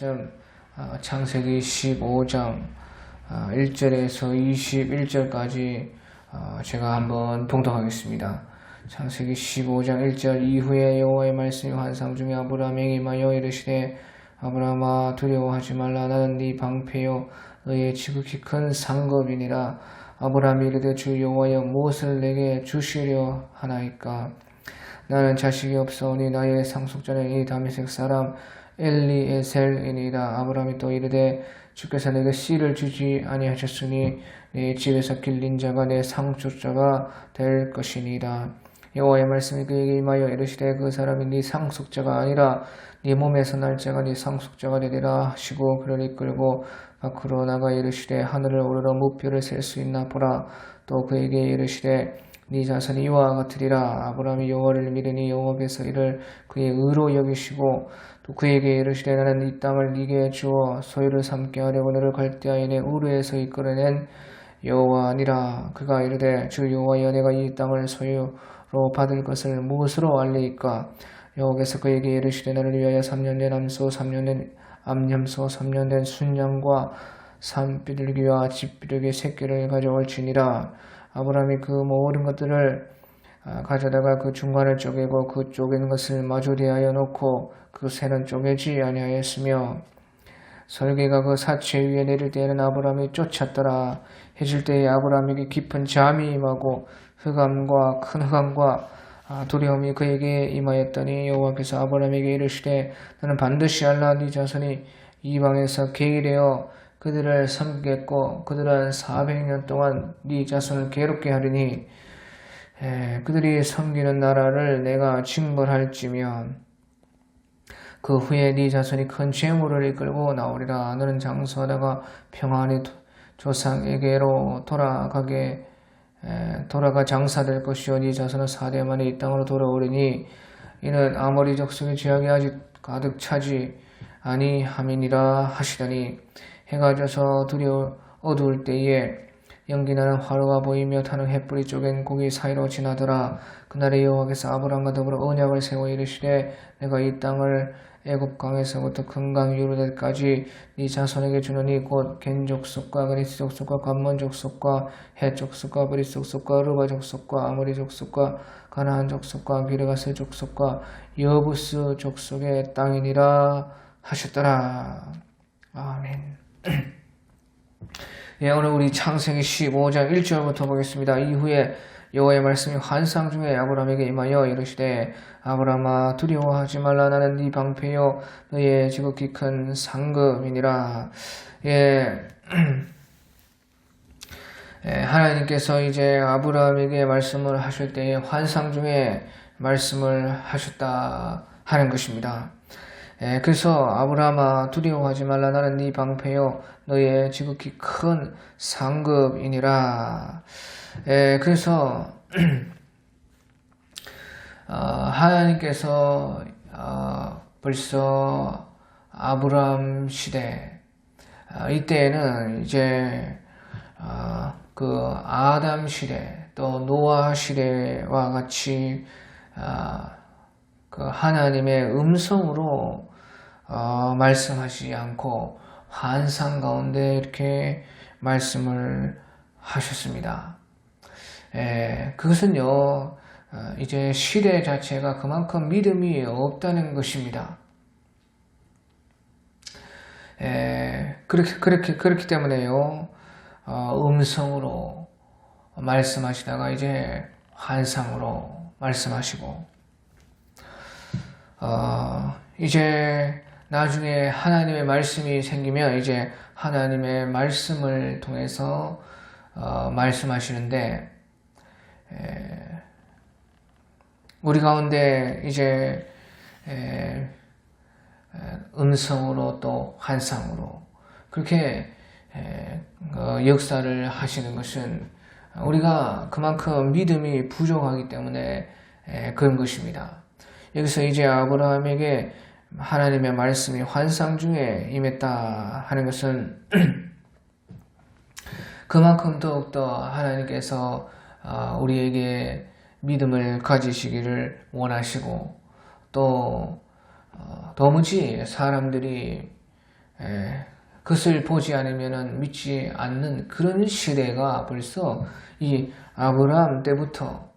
말씀 창세기 15장 1절에서 21절까지 제가 한번 봉독하겠습니다. 창세기 15장 1절 이후에 여호와의 말씀이 환상 중에 아브라함에게 임하여 이르시되 아브라함아 두려워하지 말라. 나는 네 방패요 너의 지극히 큰 상급이니라. 아브라함이 이르되 주 여호와여 무엇을 내게 주시려 하나이까? 나는 자식이 없사오니 나의 상속자는 이 다메섹 사람 엘리에셀이니이다. 아브라함이 또 이르되 주께서 내게 씨를 주지 아니하셨으니 네 집에서 길린 자가 내 상속자가 될 것이니이다. 여호와의 말씀이 그에게 임하여 이르시되 그 사람이 네 상속자가 아니라 네 몸에서 날 자가 네 상속자가 되리라 하시고 그를 이끌고 밖으로 나가 이르시되 하늘을 오르러 무뼈를 셀 수 있나 보라. 또 그에게 이르시되 네 자손이 이와 같으리라. 아브라함이 여호와를 믿으니 여호와께서 이를 그의 의로 여기시고 또 그에게 이르시되 나는 이 땅을 네게 주어 소유를 삼게 하려고 너를 갈대아인의 내 우르에서 이끌어낸 여호와니라. 그가 이르되 주 여호와여 내가 이 땅을 소유로 받을 것을 무엇으로 알리이까? 여호와께서 그에게 이르시되 너를 위하여 3년 된 암소 3년 된 암염소 3년 된 순양과 산비둘기와 집비둘기 새끼를 가져올지니라. 아브라함이 그 모든 것들을 가져다가 그 중간을 쪼개고 그 쪼갠 것을 마주 대하여 놓고 그 새는 쪼개지 아니하였으며 설개가 그 사체 위에 내릴 때에는 아브라함이 쫓았더라. 해질 때에 아브라함에게 깊은 잠이 임하고 흑암과 큰 흑암과 두려움이 그에게 임하였더니 여호와께서 아브라함에게 이르시되 너는 반드시 알라. 네 자손이 이방에서 계기되어 그들을 섬기겠고 그들은 400년 동안 네 자손을 괴롭게 하리니 그들이 섬기는 나라를 내가 징벌할지며 그 후에 네 자손이 큰 재물을 이끌고 나오리라. 너는 장수하다가 평안히 조상에게로 돌아가 장사될 것이요 네 자손은 4대 만에 이 땅으로 돌아오리니 이는 아모리 족속의 죄악이 아직 가득 차지 아니함이니라 하시더니 해가 져서 어두울 때에 연기나는 화로가 보이며 타는 햇불이 쪼갠 고기 사이로 지나더라. 그날에 여호와께서 아브라함과 더불어 언약을 세워 이르시되 내가 이 땅을 애굽 강에서부터 큰 강 유르델까지 네 자손에게 주노니 곧 겐 족속과 그리스 족속과 감몬 족속과 헷 족속과 브릿 족속과 르바 족속과 아모리 족속과 가나안 족속과 기르가스 족속과 여부스 족속의 땅이니라 하셨더라. 아멘. 예, 오늘 우리 창세기 15장 1절부터 보겠습니다. 이후에 여호와의 말씀이 환상 중에 아브라함에게 임하여 이르시되 아브라함아 두려워하지 말라. 나는 네 방패요 너의 지극히 큰 상급이니라. 예, 하나님께서 이제 아브라함에게 말씀을 하실 때에 환상 중에 말씀을 하셨다 하는 것입니다. 그래서 아브라함아 두려워하지 말라. 나는 네 방패요 너의 지극히 큰 상급이니라. 그래서 하나님께서 벌써 아브라함 시대 이때에는 이제 그 아담 시대 또 노아 시대와 같이 그 하나님의 음성으로 말씀하시지 않고 환상 가운데 이렇게 말씀을 하셨습니다. 그것은요 이제 시대 자체가 그만큼 믿음이 없다는 것입니다. 그렇기 때문에요 음성으로 말씀하시다가 이제 환상으로 말씀하시고 이제 나중에 하나님의 말씀이 생기면 이제 하나님의 말씀을 통해서 말씀하시는데 우리 가운데 이제 음성으로 또 환상으로 그렇게 역사를 하시는 것은 우리가 그만큼 믿음이 부족하기 때문에 그런 것입니다. 여기서 이제 아브라함에게 하나님의 말씀이 환상 중에 임했다 하는 것은 그만큼 더욱더 하나님께서 우리에게 믿음을 가지시기를 원하시고 또 도무지 사람들이 그것을 보지 않으면 믿지 않는 그런 시대가 벌써 이 아브라함 때부터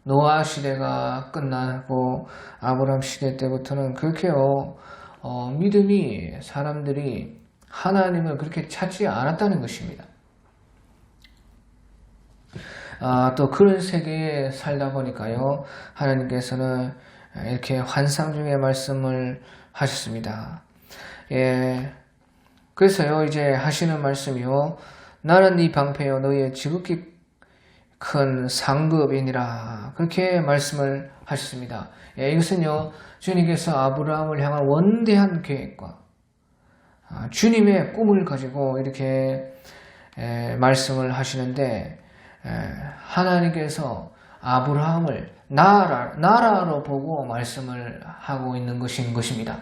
노아 시대가 끝나고 아브라함 시대 때부터는 그렇게요 믿음이 사람들이 하나님을 그렇게 찾지 않았다는 것입니다. 또 그런 세계에 살다 보니까요 하나님께서는 이렇게 환상 중에 말씀을 하셨습니다. 그래서요 이제 하시는 말씀이요 나는 네 방패요 너의 지극히 큰 상급이니라 그렇게 말씀을 하셨습니다. 이것은요 주님께서 아브라함을 향한 원대한 계획과 주님의 꿈을 가지고 이렇게 말씀을 하시는데 하나님께서 아브라함을 나라로 보고 말씀을 하고 있는 것인 것입니다.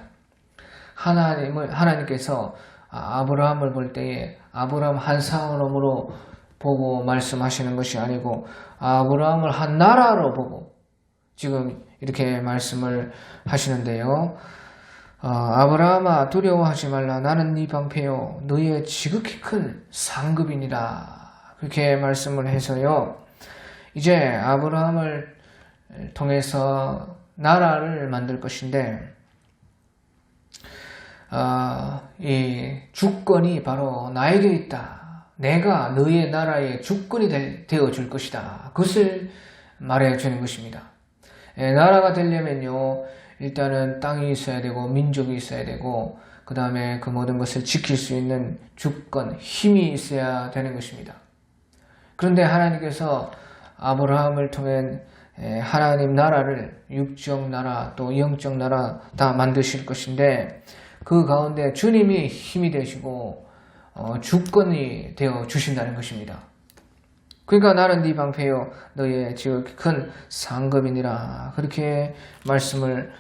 하나님께서 아브라함을 볼 때에 아브라함 한 사람으로 보고 말씀하시는 것이 아니고 아브라함을 한 나라로 보고 지금 이렇게 말씀을 하시는데요. 아브라함아 두려워하지 말라 나는 네 방패요 너의 지극히 큰 상급이니라 그렇게 말씀을 해서요. 이제 아브라함을 통해서 나라를 만들 것인데 이 주권이 바로 나에게 있다. 내가 너의 나라의 주권이 되어 줄 것이다. 그것을 말해 주는 것입니다. 나라가 되려면요 일단은 땅이 있어야 되고 민족이 있어야 되고 그 다음에 그 모든 것을 지킬 수 있는 주권, 힘이 있어야 되는 것입니다. 그런데 하나님께서 아브라함을 통해 하나님 나라를 육적 나라 또 영적 나라 다 만드실 것인데 그 가운데 주님이 힘이 되시고 주권이 되어 주신다는 것입니다. 그러니까 나는 네 방패요 너의 지극히 큰 상급이니라 그렇게 말씀을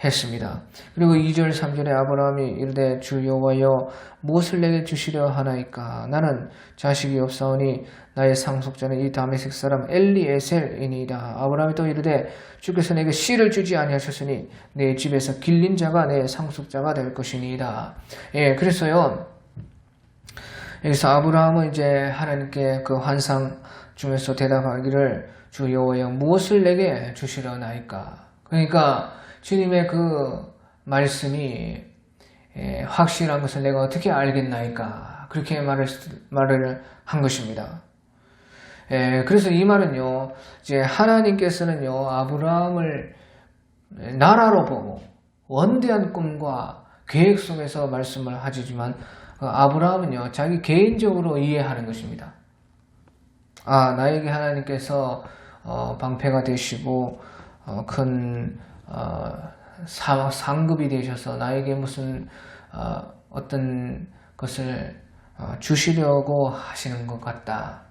했습니다. 그리고 2절 3절에 아브라함이 이르되 주 여호와여 무엇을 내게 주시려 하나이까 나는 자식이 없사오니 나의 상속자는 이 다메섹 사람 엘리에셀이니이다. 아브라함이 또 이르되 주께서 내게 씨를 주지 아니하셨으니 내 집에서 길린 자가 내 상속자가 될 것이니이다. 그래서요 여기서 아브라함은 이제 하나님께 그 환상 중에서 대답하기를 주 여호와여 무엇을 내게 주시려나이까. 그러니까 주님의 그 말씀이 확실한 것을 내가 어떻게 알겠나이까. 그렇게 말을 한 것입니다. 그래서 이 말은요, 이제 하나님께서는요, 아브라함을 나라로 보고 원대한 꿈과 계획 속에서 말씀을 하시지만 아브라함은요, 자기 개인적으로 이해하는 것입니다. 나에게 하나님께서 방패가 되시고 큰 상급이 되셔서 나에게 무슨 어떤 것을 주시려고 하시는 것 같다.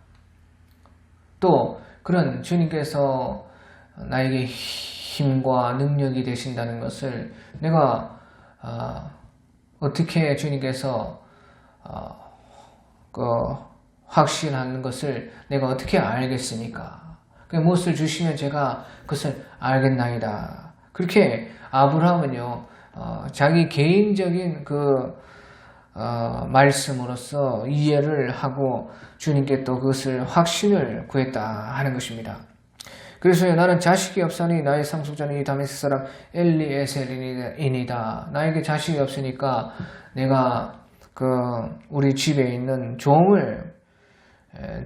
또 그런 주님께서 나에게 힘과 능력이 되신다는 것을 내가 어떻게 주님께서 확신하는 것을 내가 어떻게 알겠습니까? 무엇을 주시면 제가 그것을 알겠나이다. 그렇게 아브라함은요 자기 개인적인 그 말씀으로서 이해를 하고 주님께 또 그것을 확신을 구했다 하는 것입니다. 그래서 나는 자식이 없사니 나의 상속자는 이 다메섹 사람 엘리에셀이니이다. 나에게 자식이 없으니까 내가 우리 집에 있는 종을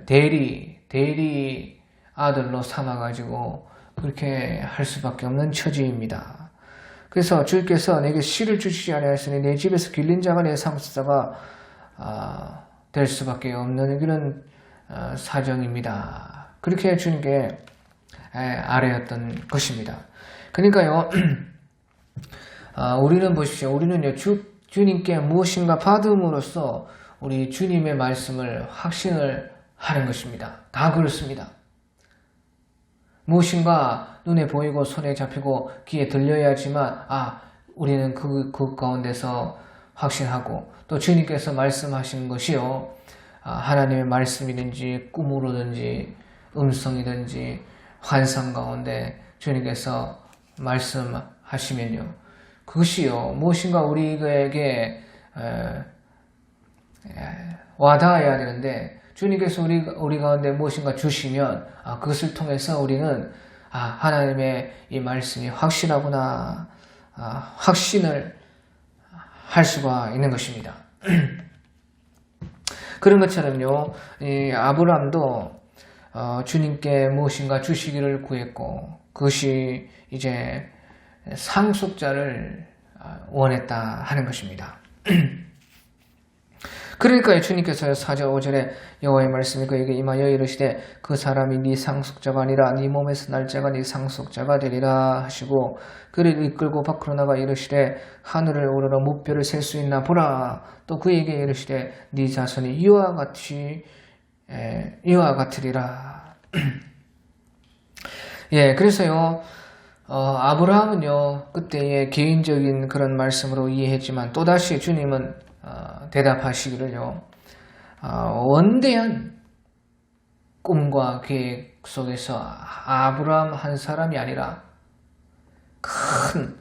대리 아들로 삼아가지고 그렇게 할 수밖에 없는 처지입니다. 그래서 주께서 내게 씨를 주시지 아니하였으니 내 집에서 길린 자가 내 상속자가 될 수밖에 없는 그런 사정입니다. 그렇게 주님께 아뢰었던 것입니다. 그러니까요, 우리는 보십시오. 우리는요, 주님께 무엇인가 받음으로써 우리 주님의 말씀을 확신을 하는 것입니다. 다 그렇습니다. 무엇인가 눈에 보이고 손에 잡히고 귀에 들려야지만 우리는 그 가운데서 확신하고 또 주님께서 말씀하신 것이요 하나님의 말씀이든지 꿈으로든지 음성이든지 환상 가운데 주님께서 말씀하시면요 그것이요 무엇인가 우리에게 와닿아야 되는데 주님께서 우리 가운데 무엇인가 주시면 그것을 통해서 우리는 하나님의 이 말씀이 확실하구나 확신을 할 수가 있는 것입니다. 그런 것처럼요 이 아브라함도 주님께 무엇인가 주시기를 구했고 그것이 이제 상속자를 원했다 하는 것입니다. 그러니까 주님께서 4절 5절에 여호와의 말씀이 그에게 임하여 이르시되 그 사람이 네 상속자가 아니라 네 몸에서 날 자가 네 상속자가 되리라 하시고 그를 이끌고 밖으로 나가 이르시되 하늘을 오르러 무뼈를 셀 수 있나 보라. 또 그에게 이르시되 네 자손이 이와 같으리라. 예, 그래서요 아브라함은요 그때의 개인적인 그런 말씀으로 이해했지만 또다시 주님은 대답하시기를요 원대한 꿈과 계획 속에서 아브라함 한 사람이 아니라 큰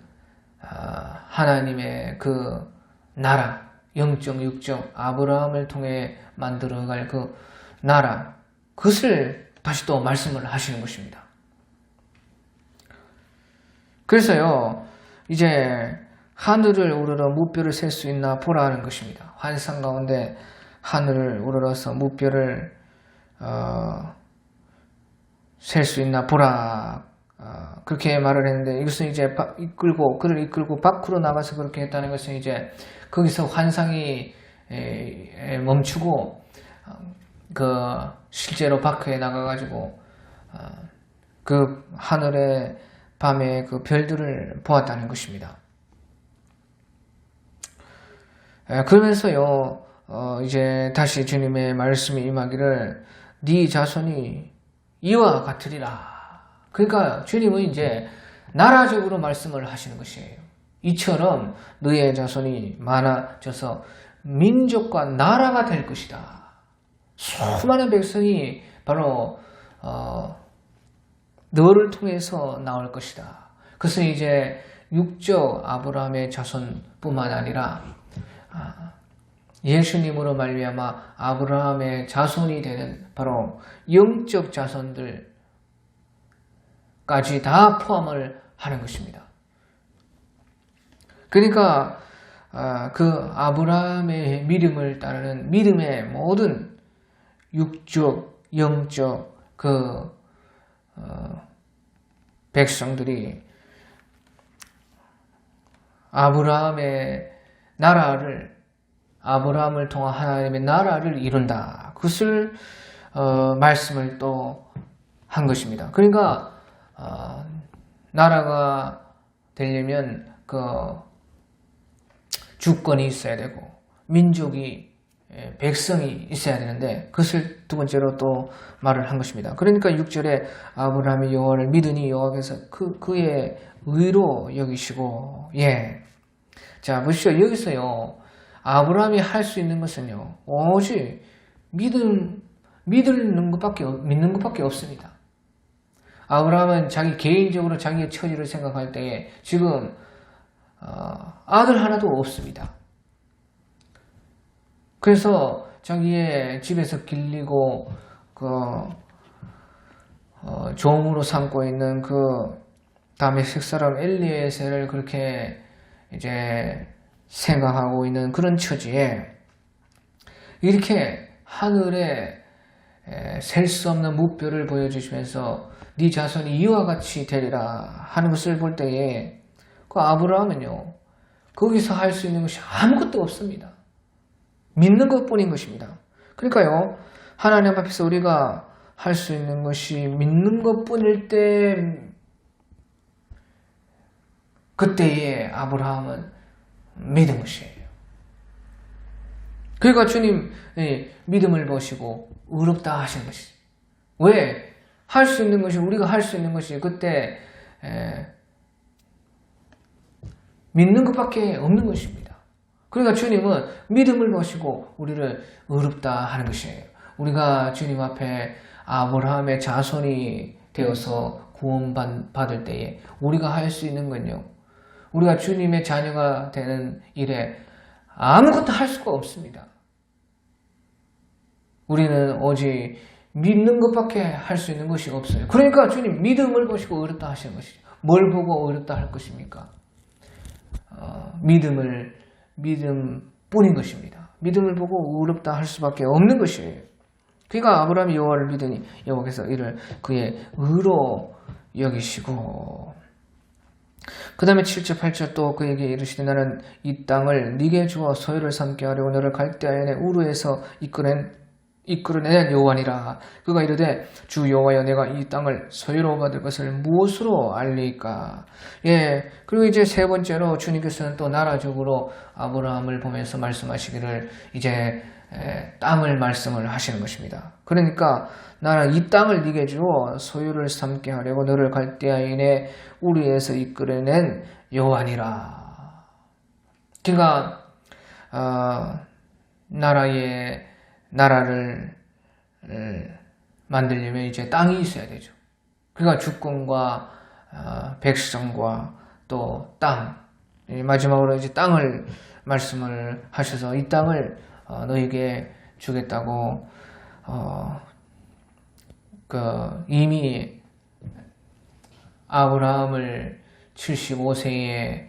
하나님의 그 나라 영적 육적 아브라함을 통해 만들어갈 그 나라 그것을 다시 또 말씀을 하시는 것입니다. 그래서요 이제 하늘을 우러러 무뼈를 셀 수 있나 보라 하는 것입니다. 환상 가운데 하늘을 우러러서 무뼈를 셀 수 있나 보라 그렇게 말을 했는데 이것은 이제 그를 이끌고 밖으로 나가서 그렇게 했다는 것은 이제 거기서 환상이 멈추고 실제로 밖에 나가가지고 그 하늘의 밤에 그 별들을 보았다는 것입니다. 그러면서요 이제 다시 주님의 말씀이 임하기를 네 자손이 이와 같으리라. 그러니까 주님은 이제 나라적으로 말씀을 하시는 것이에요. 이처럼 너의 자손이 많아져서 민족과 나라가 될 것이다. 수많은 백성이 바로 너를 통해서 나올 것이다. 그것은 이제 육적 아브라함의 자손뿐만 아니라 예수님으로 말미암아 아브라함의 자손이 되는 바로 영적 자손들까지 다 포함을 하는 것입니다. 그러니까 그 아브라함의 믿음을 따르는 믿음의 모든 육적, 영적 그 백성들이 아브라함의 나라를 아브라함을 통한 하나님의 나라를 이룬다. 그것을 말씀을 또 한 것입니다. 그러니까 나라가 되려면 그 주권이 있어야 되고 민족이 백성이 있어야 되는데 그것을 두 번째로 또 말을 한 것입니다. 그러니까 6절에 아브라함이 여호와를 믿으니 여호와께서 그의 의로 여기시고 자 보시죠. 여기서요 아브라함이 할 수 있는 것은요 오직 믿는 것밖에 없습니다. 아브라함은 자기 개인적으로 자기의 처지를 생각할 때에 지금 아들 하나도 없습니다. 그래서 자기의 집에서 길리고 종으로 삼고 있는 그 다메섹 사람 엘리에셀을 그렇게 이제 생각하고 있는 그런 처지에 이렇게 하늘에 셀 수 없는 무뼈를 보여주시면서 네 자손이 이와 같이 되리라 하는 것을 볼 때에 그 아브라함은요 거기서 할 수 있는 것이 아무것도 없습니다. 믿는 것뿐인 것입니다. 그러니까요 하나님 앞에서 우리가 할 수 있는 것이 믿는 것뿐일 때 그때의 아브라함은 믿은 것이에요. 그러니까 주님 믿음을 보시고 의롭다 하신 것이죠. 왜? 할 수 있는 것이 우리가 할 수 있는 것이 그때 믿는 것밖에 없는 것입니다. 그러니까 주님은 믿음을 보시고 우리를 의롭다 하는 것이에요. 우리가 주님 앞에 아브라함의 자손이 되어서 구원받을 때에 우리가 할 수 있는 건요 우리가 주님의 자녀가 되는 일에 아무것도 할 수가 없습니다. 우리는 오직 믿는 것밖에 할 수 있는 것이 없어요. 그러니까 주님 믿음을 보시고 어렵다 하시는 것이죠. 뭘 보고 어렵다 할 것입니까? 믿음뿐인 것입니다. 믿음을 보고 어렵다 할 수밖에 없는 것이에요. 그러니까 아브라함이 여호와를 믿으니 여호와께서 이를 그의 의로 여기시고, 그 다음에 7절 8절 또 그에게 이르시되 나는 이 땅을 네게 주어 소유를 삼게 하려고 너를 갈대아인의 우르에서 이끌어낸 여호와니라. 그가 이르되 주 여호와여 내가 이 땅을 소유로 받을 것을 무엇으로 알리까? 예, 그리고 이제 세 번째로 주님께서는 또 나라적으로 아브라함을 보면서 말씀하시기를 이제 땅을 말씀을 하시는 것입니다. 그러니까 나는 이 땅을 네게 주어 소유를 삼게 하려고 너를 갈대아인의 우르에서 이끌어낸 여호와니라. 그러니까 나라를 만들려면 이제 땅이 있어야 되죠. 그러니까 주권과 백성과 또 땅, 마지막으로 이제 땅을 말씀을 하셔서 이 땅을 너에게 주겠다고 이미 아브라함을 75세에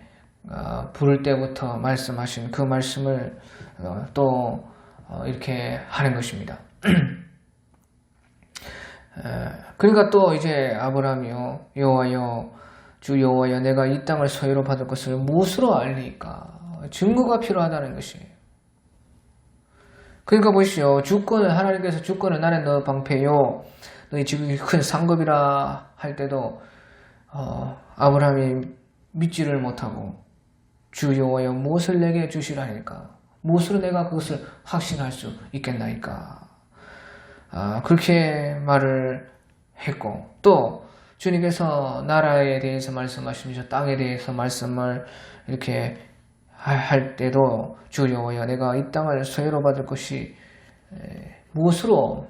부를 때부터 말씀하신 그 말씀을 또 이렇게 하는 것입니다. 그러니까 또 이제 아브라함이요 여호와여 주 여호와여 내가 이 땅을 소유로 받을 것을 무엇으로 알리까? 증거가 필요하다는 것이에요. 그러니까 보십시오. 주권을 하나님께서 주권을 나는 너 방패요 너희 지극히 큰 상급이라 할 때도 아브라함이 믿지를 못하고 주 여호와여 무엇을 내게 주시라니까? 무엇으로 내가 그것을 확신할 수 있겠나이까? 그렇게 말을 했고, 또 주님께서 나라에 대해서 말씀하시면서 땅에 대해서 말씀을 이렇게 할 때도 주 여호와여 내가 이 땅을 소유로 받을 것이 무엇으로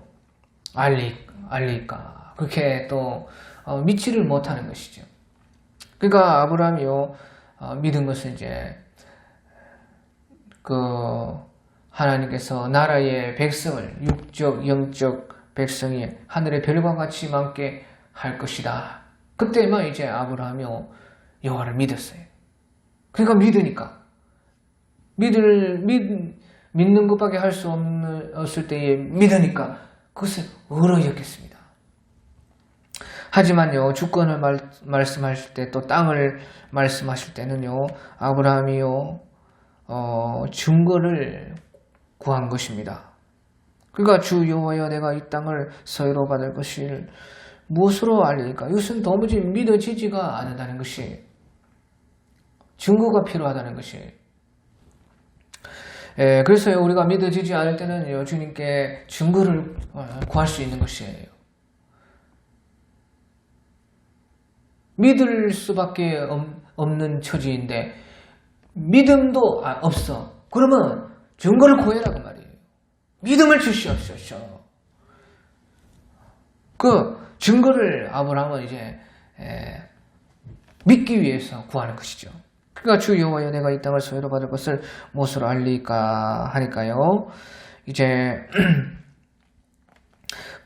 알릴까? 그렇게 또 믿지를 못하는 것이죠. 그러니까 아브라함이요 믿은 것은 이제 하나님께서 나라의 백성을 육적 영적 백성이 하늘의 별과 같이 많게 할 것이다. 그때만 이제 아브라함이 여호와를 믿었어요. 그러니까 믿으니까 믿는 것밖에 할 수 없을 때에 믿으니까 그것을 의로 여겼습니다. 하지만요 주권을 말씀하실 때 또 땅을 말씀하실 때는요 아브라함이요 증거를 구한 것입니다. 그러니까 주 여호와여 내가 이 땅을 소유로 받을 것을 무엇으로 알리까? 이것은 도무지 믿어지지가 않는다는 것이 증거가 필요하다는 것이. 그래서 우리가 믿어지지 않을 때는 주님께 증거를 구할 수 있는 것이에요. 믿을 수밖에 없는 처지인데 믿음도 없어. 그러면 증거를 구해라 그 말이에요. 믿음을 주시옵소서. 그 증거를 아브라함은 이제 믿기 위해서 구하는 것이죠. 그러니까 주 여호와여 내가 이 땅을 소유로 받을 것을 무엇으로 알리까 하니까요. 이제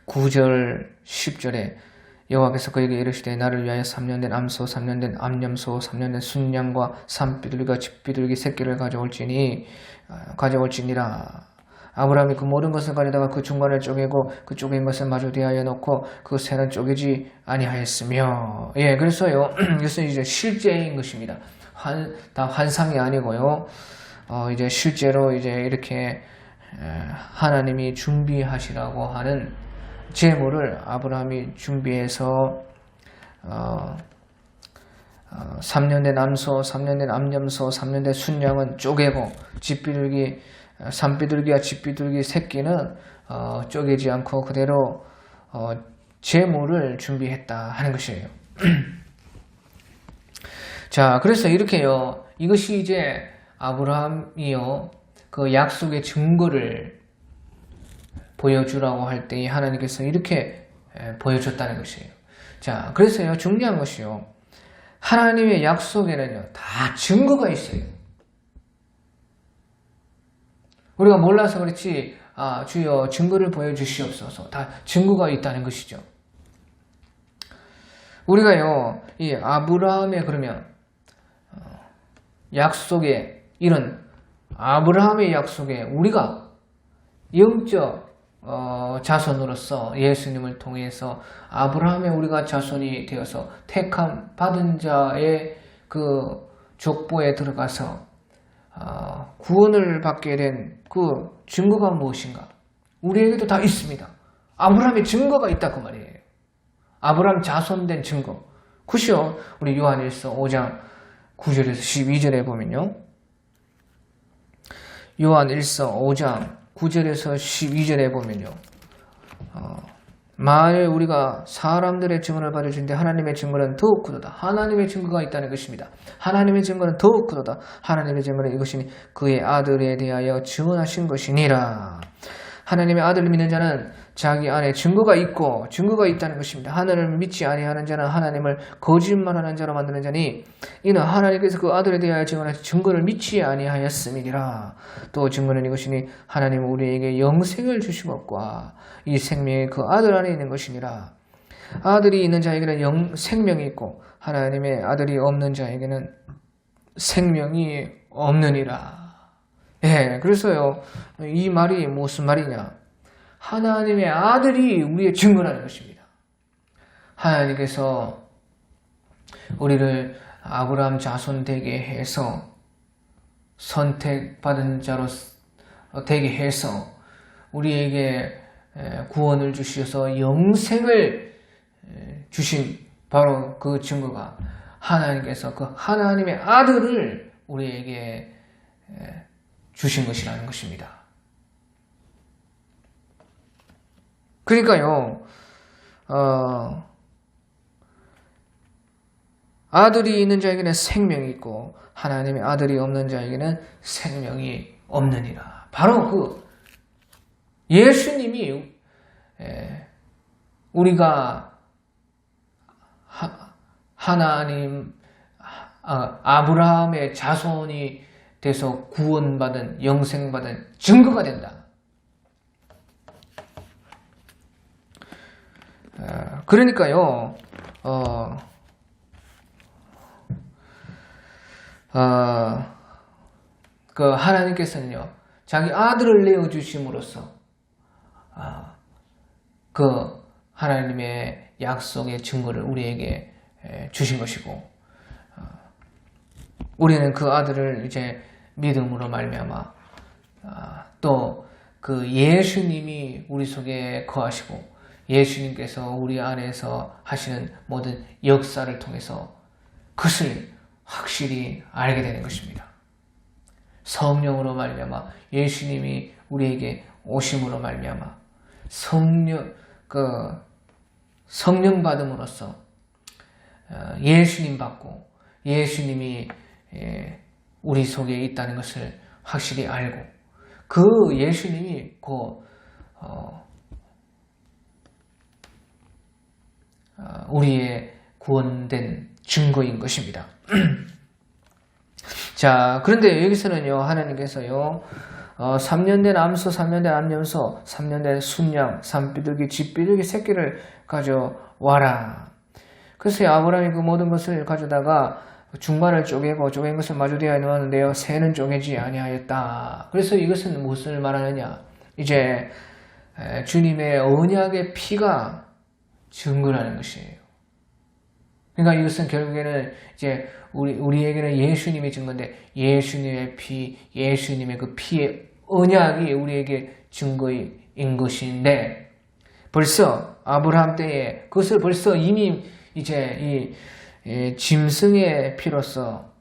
9절 10절에 여호와께서 그에게 이르시되 나를 위하여 3년 된 암소 3년 된 암염소 3년 된 순양과 산비둘기와 집비둘기 새끼를 가져올지니라. 아브라함이 그 모든 것을 가져다가 그 중간을 쪼개고 그 쪼갠 것을 마주 대하여 놓고 그 새는 쪼개지 아니하였으며. 예, 그래서요 이것은 이제 실제인 것입니다. 다 환상이 아니고요. 이제 실제로 이제 이렇게 하나님이 준비하시라고 하는 제물을 아브라함이 준비해서 3년 된 암소, 3년 된 암염소, 3년 된 순양은 쪼개고 집비둘기, 산비둘기와 집비둘기 새끼는 쪼개지 않고 그대로 제물을 준비했다 하는 것이에요. 자, 그래서 이렇게요. 이것이 이제 아브라함이요. 그 약속의 증거를 보여주라고 할 때 하나님께서 이렇게 보여줬다는 것이에요. 자, 그래서요. 중요한 것이요. 하나님의 약속에는요, 다 증거가 있어요. 우리가 몰라서 그렇지, 주여 증거를 보여주시옵소서. 다 증거가 있다는 것이죠. 우리가요, 이 아브라함의 그러면 약속에, 이런 아브라함의 약속에 우리가 영적 자손으로서 예수님을 통해서 아브라함의 우리가 자손이 되어서 택함 받은 자의 그 족보에 들어가서 구원을 받게 된 그 증거가 무엇인가? 우리에게도 다 있습니다. 아브라함의 증거가 있다 그 말이에요. 아브라함 자손된 증거. 그죠? 우리 요한일서 5장 9절에서 12절에 보면요. 요한일서 5장 9절에서 12절에 보면요. 만일 우리가 사람들의 증언을 받아주는데 하나님의 증거는 더욱 크도다. 하나님의 증거가 있다는 것입니다. 하나님의 증거는 더욱 크도다. 하나님의 증거는 이것이니 그의 아들에 대하여 증언하신 것이니라. 하나님의 아들을 믿는 자는 자기 안에 증거가 있고 증거가 있다는 것입니다. 하나님을 믿지 아니하는 자는 하나님을 거짓말하는 자로 만드는 자니 이는 하나님께서 그 아들에 대하여 증언하신 증거를 믿지 아니하였음이니라. 또 증거는 이것이니 하나님은 우리에게 영생을 주심없과 이 생명이 그 아들 안에 있는 것이니라. 아들이 있는 자에게는 생명이 있고 하나님의 아들이 없는 자에게는 생명이 없느니라. 예, 그래서요, 이 말이 무슨 말이냐? 하나님의 아들이 우리의 증거라는 것입니다. 하나님께서 우리를 아브라함 자손 되게 해서 선택받은 자로 되게 해서 우리에게 구원을 주셔서 영생을 주신 바로 그 증거가 하나님께서 그 하나님의 아들을 우리에게 주신 것이라는 것입니다. 그러니까요, 아들이 있는 자에게는 생명이 있고 하나님의 아들이 없는 자에게는 생명이 없느니라. 바로 그 예수님이 우리가 하나님 아브라함의 자손이 돼서 구원받은 영생받은 증거가 된다. 그러니까요, 그 하나님께서는요, 자기 아들을 내어주심으로써, 그 하나님의 약속의 증거를 우리에게 주신 것이고, 우리는 그 아들을 이제 믿음으로 말미암아, 또 그 예수님이 우리 속에 거하시고, 예수님께서 우리 안에서 하시는 모든 역사를 통해서 그것을 확실히 알게 되는 것입니다. 성령으로 말미암아 예수님이 우리에게 오심으로 말미암아 성령 받음으로써 예수님 받고 예수님이 우리 속에 있다는 것을 확실히 알고 그 예수님이 우리의 구원된 증거인 것입니다. 자, 그런데 여기서는요, 하나님께서요, 3년 된 암소, 3년 된 암염소, 3년 된 순양, 산비둘기, 집비둘기 새끼를 가져와라. 그래서 아브라함이 그 모든 것을 가져다가 중간을 쪼개고 쪼갠 것을 마주대하여 놓았는데요, 새는 쪼개지 아니하였다. 그래서 이것은 무엇을 말하느냐? 이제 주님의 언약의 피가 증거라는 것이에요. 그러니까 이것은 결국에는 이제 우리에게는 예수님의 증거인데 예수님의 피, 예수님의 그 피의 언약이 우리에게 증거인 것인데 벌써 아브라함 때에 그것을 벌써 이미 이제 이 짐승의 피로서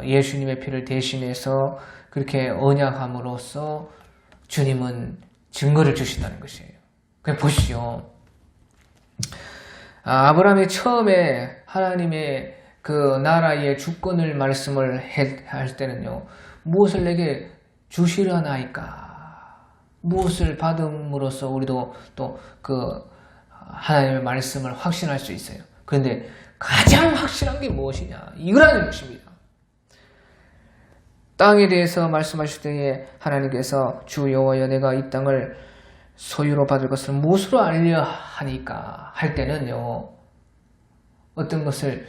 예수님의 피를 대신해서 그렇게 언약함으로써 주님은 증거를 주신다는 것이에요. 그냥 보시죠. 아브라함이 처음에 하나님의 그 나라의 주권을 말씀을 할 때는요, 무엇을 내게 주시려나이까? 무엇을 받음으로써 우리도 또 그 하나님의 말씀을 확신할 수 있어요. 그런데 가장 확실한 게 무엇이냐? 이거라는 것입니다. 땅에 대해서 말씀하실 때에 하나님께서 주 여호와여 내가 이 땅을 소유로 받을 것을 무엇으로 알려 하니까 할 때는요. 어떤 것을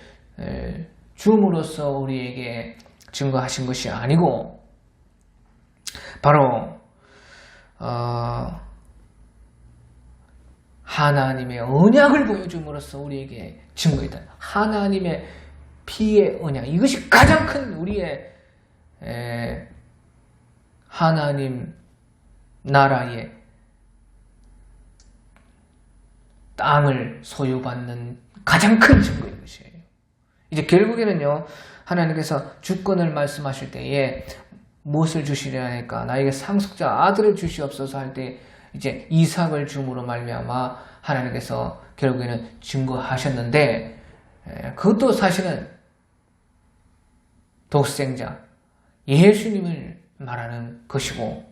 주음으로써 우리에게 증거하신 것이 아니고 바로 하나님의 언약을 보여줌으로써 우리에게 증거했다. 하나님의 피의 언약. 이것이 가장 큰 우리의 하나님 나라의 땅을 소유받는 가장 큰 증거인 것이에요. 이제 결국에는요, 하나님께서 주권을 말씀하실 때에 무엇을 주시려 하니까 나에게 상속자 아들을 주시옵소서 할 때 이제 이삭을 줌으로 말미암아 하나님께서 결국에는 증거하셨는데 그것도 사실은 독생자 예수님을 말하는 것이고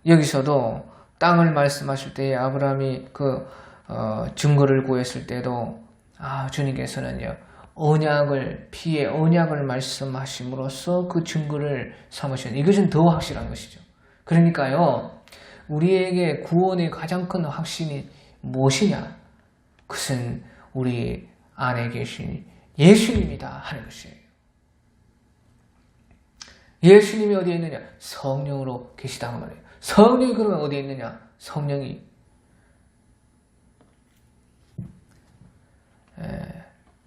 여기서도 땅을 말씀하실 때에 아브라함이 그 증거를 구했을 때도 주님께서는요 언약을 피의 언약을 말씀하심으로써 그 증거를 삼으셨는데 이것은 더 확실한 것이죠. 그러니까요 우리에게 구원의 가장 큰 확신이 무엇이냐? 그것은 우리 안에 계신 예수님이다 하는 것이에요. 예수님이 어디에 있느냐? 성령으로 계시다고 말해요. 성령이 그러면 어디에 있느냐? 성령이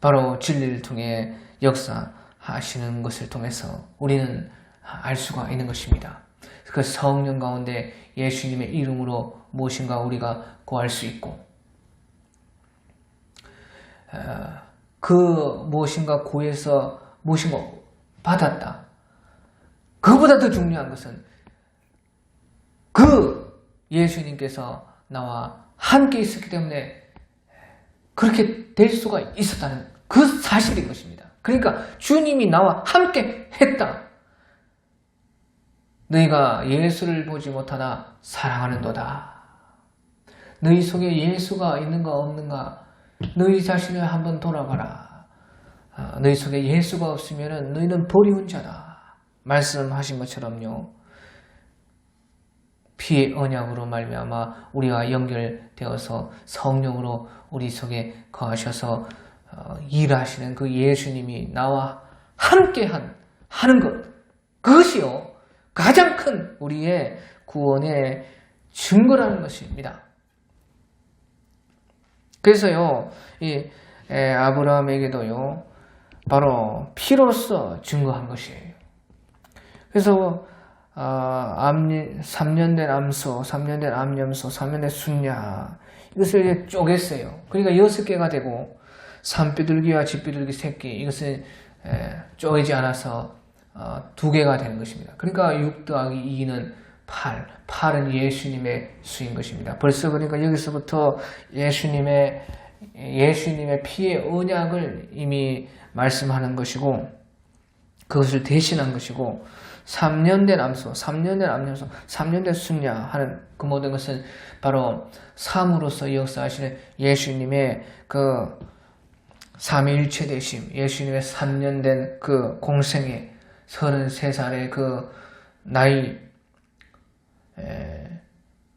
바로 진리를 통해 역사하시는 것을 통해서 우리는 알 수가 있는 것입니다. 그 성령 가운데 예수님의 이름으로 무엇인가 우리가 구할 수 있고 그 무엇인가 구해서 무엇인가 받았다. 그보다 더 중요한 것은 그 예수님께서 나와 함께 있었기 때문에 그렇게 될 수가 있었다는 그 사실인 것입니다. 그러니까 주님이 나와 함께 했다. 너희가 예수를 보지 못하나 사랑하는도다. 너희 속에 예수가 있는가 없는가 너희 자신을 한번 돌아봐라. 너희 속에 예수가 없으면 너희는 버리운 자다. 말씀하신 것처럼요. 피의 언약으로 말미암아 우리와 연결되어서 성령으로 우리 속에 거하셔서 일하시는 그 예수님이 나와 함께 하는 것. 그것이요. 가장 큰 우리의 구원의 증거라는 것입니다. 그래서요, 이 아브라함에게도요, 바로 피로써 증거한 것이에요. 그래서 3년 된 암소, 3년 된 암염소, 3년 된 순야 이것을 이제 쪼갰어요. 그러니까 6개가 되고 산비둘기와 집비둘기 새끼 이것은 쪼개지 않아서 2개가 되는 것입니다. 그러니까 6 더하기 2는 8. 8은 예수님의 수인 것입니다. 벌써 그러니까 여기서부터 예수님의 피의 언약을 이미 말씀하는 것이고 그것을 대신한 것이고 3년 된 암소, 3년 된 암염소, 3년 된 순야 하는 그 모든 것은 바로 삶으로서 역사하시는 예수님의 그 삼위일체 되심, 예수님의 3년 된 그 공생애 33살의 그 나이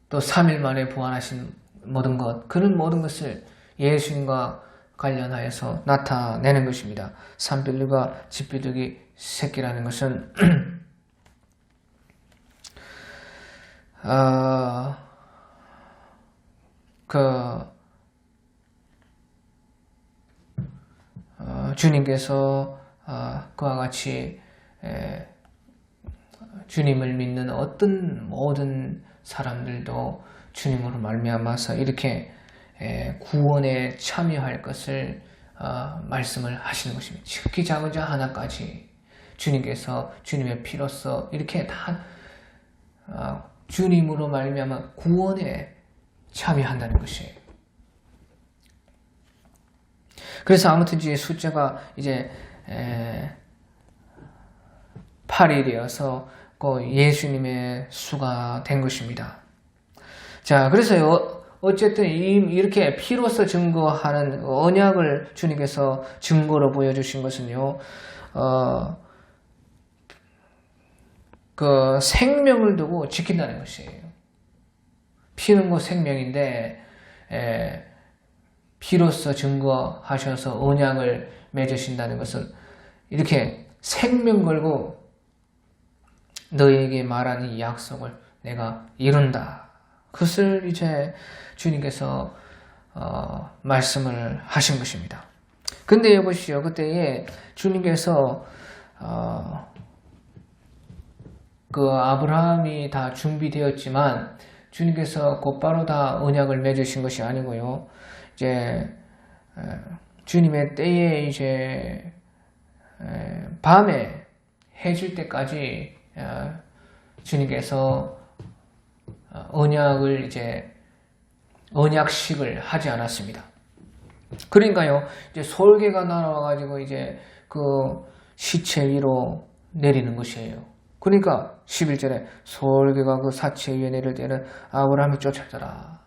또 3일 만에 부활하신 모든 것 그런 모든 것을 예수님과 관련하여서 나타내는 것입니다. 산비둘기와 집비둘기 새끼라는 것은 주님께서 그와 같이 주님을 믿는 어떤 모든 사람들도 주님으로 말미암아서 이렇게 구원에 참여할 것을 말씀을 하시는 것입니다. 특히 작은 자 하나까지 주님께서 주님의 피로써 이렇게 다 주님으로 말미암아 구원에 참여한다는 것이에요. 그래서 아무튼 이제 숫자가 이제 8이 되어서 그 예수님의 수가 된 것입니다. 자, 그래서요 어쨌든 이렇게 피로서 증거하는 언약을 주님께서 증거로 보여주신 것은요, 그 생명을 두고 지킨다는 것이에요. 피는 거 생명인데, 피로서 증거하셔서 언약을 맺으신다는 것은 이렇게 생명 걸고 너에게 말한 이 약속을 내가 이룬다. 그것을 이제 주님께서 말씀을 하신 것입니다. 근데 여보시오, 그때에 주님께서 그 아브라함이 다 준비되었지만 주님께서 곧바로 다 언약을 맺으신 것이 아니고요. 이제 주님의 때에 이제 밤에 해 질 때까지 주님께서 언약을 이제 언약식을 하지 않았습니다. 그러니까요, 이제 솔개가 날아와가지고 이제 그 시체 위로 내리는 것이에요. 그러니까 11절에 솔개가 그 사체 위에 내릴 때는 아브라함이 쫓았더라.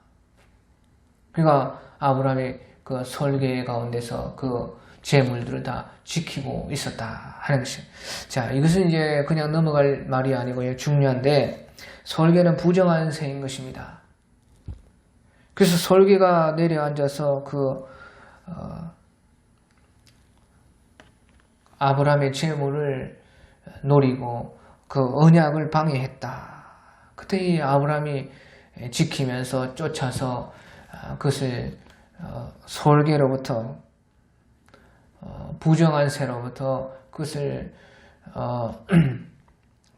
그러니까 아브라함이 그 솔개 가운데서 그 재물들을 다 지키고 있었다 하는 것이에요. 자, 이것은 이제 그냥 넘어갈 말이 아니고요. 중요한데 솔개는 부정한 새인 것입니다. 그래서 솔개가 내려앉아서 그 아브라함의 재물을 노리고 그 언약을 방해했다. 그때 이 아브라함이 지키면서 쫓아서 그것을 솔개로부터 부정한 새로부터 그것을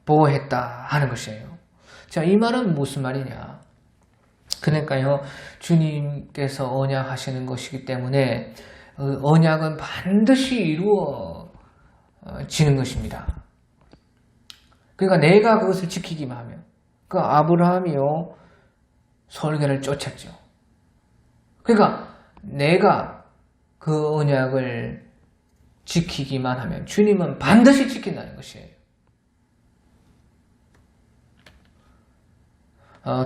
보호했다 하는 것이에요. 자, 이 말은 무슨 말이냐? 그러니까요, 주님께서 언약하시는 것이기 때문에 언약은 반드시 이루어지는 것입니다. 그러니까 내가 그것을 지키기만 하면, 그 아브라함이요 솔개를 쫓았죠. 그러니까 내가 그 언약을 지키기만 하면 주님은 반드시 지킨다는 것이에요.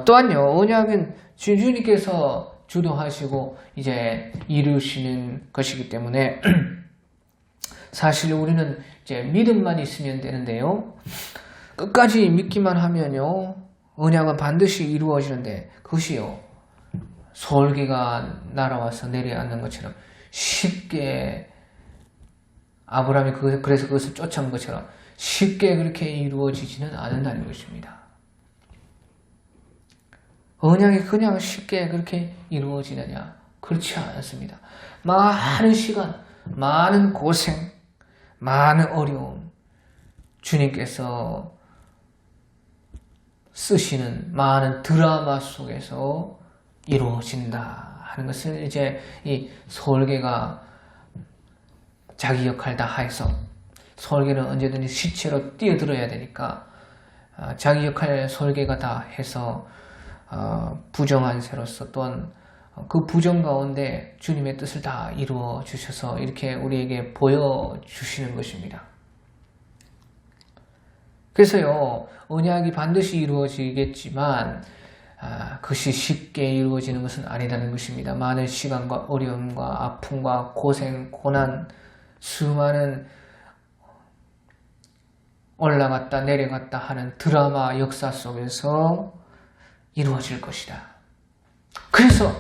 또한요, 언약은 주님께서 주도하시고 이제 이루시는 것이기 때문에 사실 우리는 이제 믿음만 있으면 되는데요. 끝까지 믿기만 하면요, 언약은 반드시 이루어지는데 그것이요, 솔개가 날아와서 내려앉는 것처럼 쉽게 아브라함이 그래서 그것을 쫓아온 것처럼 쉽게 그렇게 이루어지지는 않는다는 것입니다. 언약이 그냥 쉽게 그렇게 이루어지느냐? 그렇지 않습니다. 많은 시간, 많은 고생, 많은 어려움, 주님께서 쓰시는 많은 드라마 속에서 이루어진다 하는 것을 이제 이 솔개가 자기 역할 다 해서, 솔개는 언제든지 시체로 뛰어들어야 되니까 자기 역할 솔개가 다 해서 부정한 새로서 또한 그 부정 가운데 주님의 뜻을 다 이루어 주셔서 이렇게 우리에게 보여주시는 것입니다. 그래서요, 언약이 반드시 이루어지겠지만 그것이 쉽게 이루어지는 것은 아니라는 것입니다. 많은 시간과 어려움과 아픔과 고생, 고난, 수많은 올라갔다 내려갔다 하는 드라마 역사 속에서 이루어질 것이다. 그래서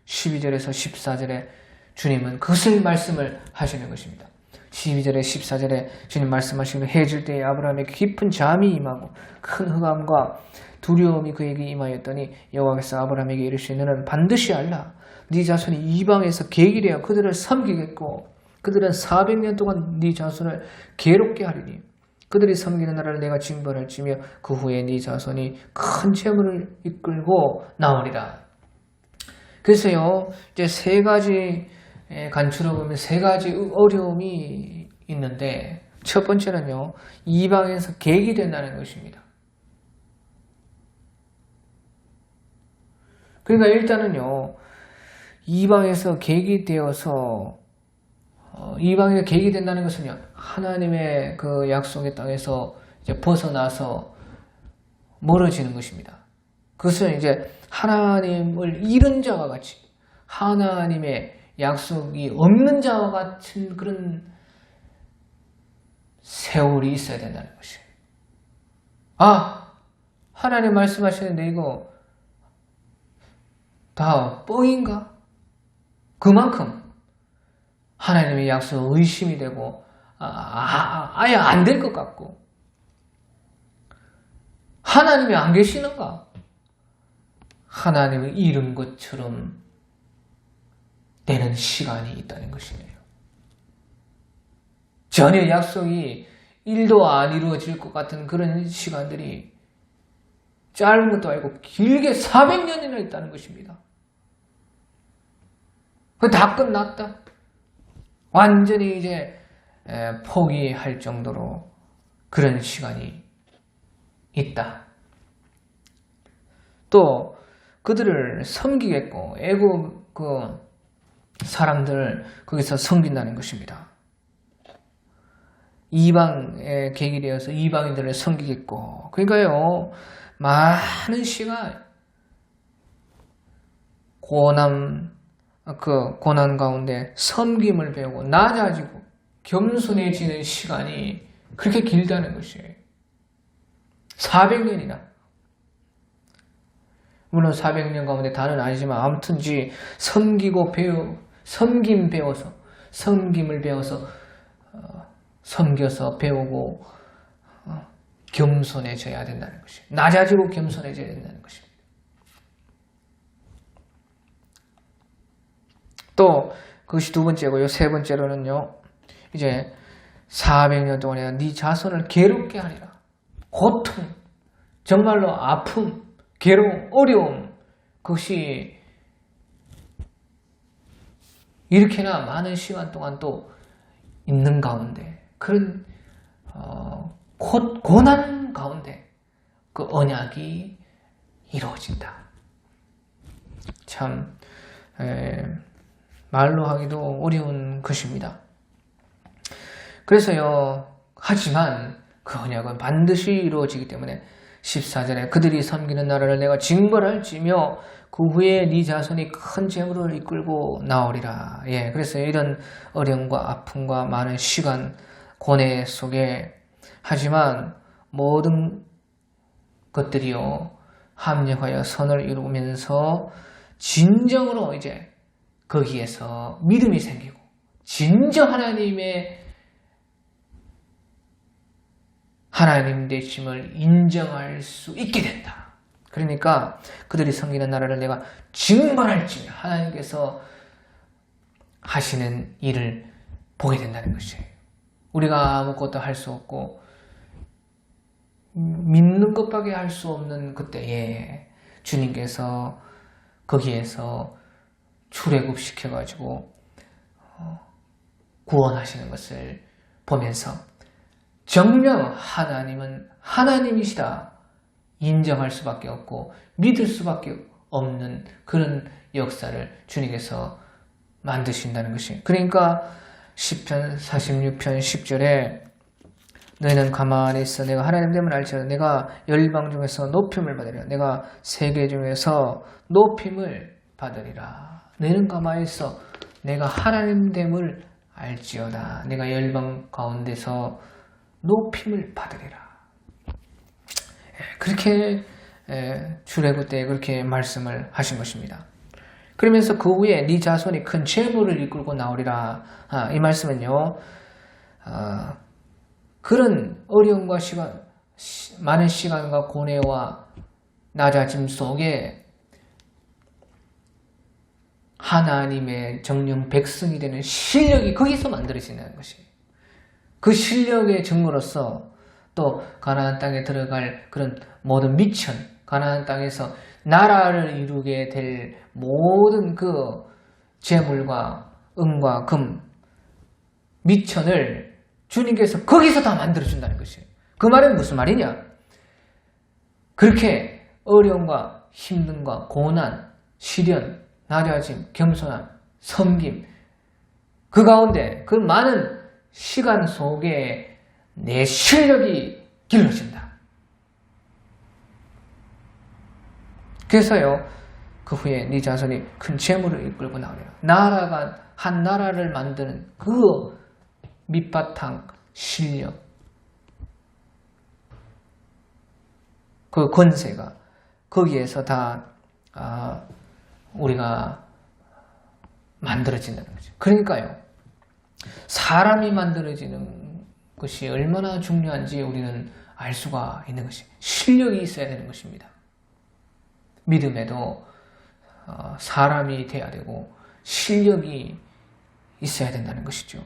12절에서 14절에 주님은 그것을 말씀을 하시는 것입니다. 12절에 14절에 주님 말씀하시는, 해질 때에 아브라함에게 깊은 잠이 임하고 큰 흑암과 두려움이 그에게 임하였더니 여호와께서 아브라함에게 이르시되 너는 반드시 알라. 네 자손이 이방에서 계기되어 그들을 섬기겠고 그들은 400년 동안 네 자손을 괴롭게 하리니 그들이 섬기는 나라를 내가 징벌할지며 그 후에 네 자손이 큰 재물을 이끌고 나오리라. 그래서요, 이제 세 가지 간추려 보면 세 가지 어려움이 있는데, 첫 번째는요, 이방에서 계기된다는 것입니다. 그러니까 일단은요, 이방에서 계기되어서 이방에 계기된다는 것은요, 하나님의 그 약속의 땅에서 이제 벗어나서 멀어지는 것입니다. 그것은 이제 하나님을 잃은 자와 같이 하나님의 약속이 없는 자와 같은 그런 세월이 있어야 된다는 것이에요. 아, 하나님 말씀하시는데 이거 다 뻥인가? 그만큼 하나님의 약속 의심이 되고 아예 안 될 것 같고 하나님이 안 계시는가? 하나님을 잃은 것처럼 되는 시간이 있다는 것이네요. 전혀 약속이 1도 안 이루어질 것 같은 그런 시간들이 짧은 것도 아니고 길게 400년이나 있다는 것입니다. 그거 다 끝났다. 완전히 이제 포기할 정도로 그런 시간이 있다. 또 그들을 섬기겠고 애굽 그 사람들을 거기서 섬긴다는 것입니다. 이방의 계기 되어서 이방인들을 섬기겠고 그러니까요 많은 시간 고난 가운데 섬김을 배우고 낮아지고 겸손해지는 시간이 그렇게 길다는 것이에요. 400년이나. 물론 400년 가운데 다는 아니지만 아무튼 섬김을 배워서 섬겨서 배우고 겸손해져야 된다는 것이에요. 낮아지고 겸손해져야 된다는 것입니다. 또 그것이 두 번째고요. 세 번째로는요. 이제 400년 동안에 네 자손을 괴롭게 하리라. 고통, 정말로 아픔, 괴로움, 어려움 그것이 이렇게나 많은 시간 동안 또 있는 가운데 그런 고난 가운데 그 언약이 이루어진다. 참 말로 하기도 어려운 것입니다. 그래서요. 하지만 그 언약은 반드시 이루어지기 때문에 14절에 그들이 섬기는 나라를 내가 징벌할지며 그 후에 네 자손이 큰 재물을 이끌고 나오리라. 예, 그래서 이런 어려움과 아픔과 많은 시간 고뇌 속에 하지만 모든 것들이요 합력하여 선을 이루면서 진정으로 이제 거기에서 믿음이 생기고 진정 하나님 되심을 인정할 수 있게 된다. 그러니까 그들이 섬기는 나라를 내가 징벌할지며 하나님께서 하시는 일을 보게 된다는 것이에요. 우리가 아무것도 할 수 없고 믿는 것밖에 할 수 없는 그때에 주님께서 거기에서 출애굽시켜가지고 구원하시는 것을 보면서 정녕 하나님은 하나님이시다 인정할 수밖에 없고 믿을 수밖에 없는 그런 역사를 주님께서 만드신다는 것이. 그러니까 시편 46편 10절에 너희는 가만히 있어 내가 하나님 됨을 알지어다 내가 열방 중에서 높임을 받으리라 내가 세계 중에서 높임을 받으리라. 너희는 가만히 있어 내가 하나님 됨을 알지어다 내가 열방 가운데서 높임을 받으리라. 그렇게 출애굽 때 그렇게 말씀을 하신 것입니다. 그러면서 그 후에 네 자손이 큰 재물을 이끌고 나오리라. 이 말씀은요. 그런 어려움과 많은 시간과 고뇌와 낮아짐 속에 하나님의 정령 백성이 되는 실력이 거기서 만들어진다는 것이에요. 그 실력의 증거로서 또 가나안 땅에 들어갈 그런 모든 미천, 가나안 땅에서 나라를 이루게 될 모든 그 재물과 은과 금, 미천을 주님께서 거기서 다 만들어준다는 것이에요. 그 말은 무슨 말이냐? 그렇게 어려움과 힘듦과 고난, 시련, 낮아짐, 겸손함, 섬김 그 가운데 그 많은 시간 속에 내 실력이 길러진다. 그래서요, 그 후에 네 자손이 큰 재물을 이끌고 나오리라. 한 나라를 만드는 그 밑바탕 실력, 그 권세가 거기에서 다 우리가 만들어진다는 거죠. 그러니까요, 사람이 만들어지는 것이 얼마나 중요한지 우리는 알 수가 있는 것이, 실력이 있어야 되는 것입니다. 믿음에도 사람이 돼야 되고 실력이 있어야 된다는 것이죠.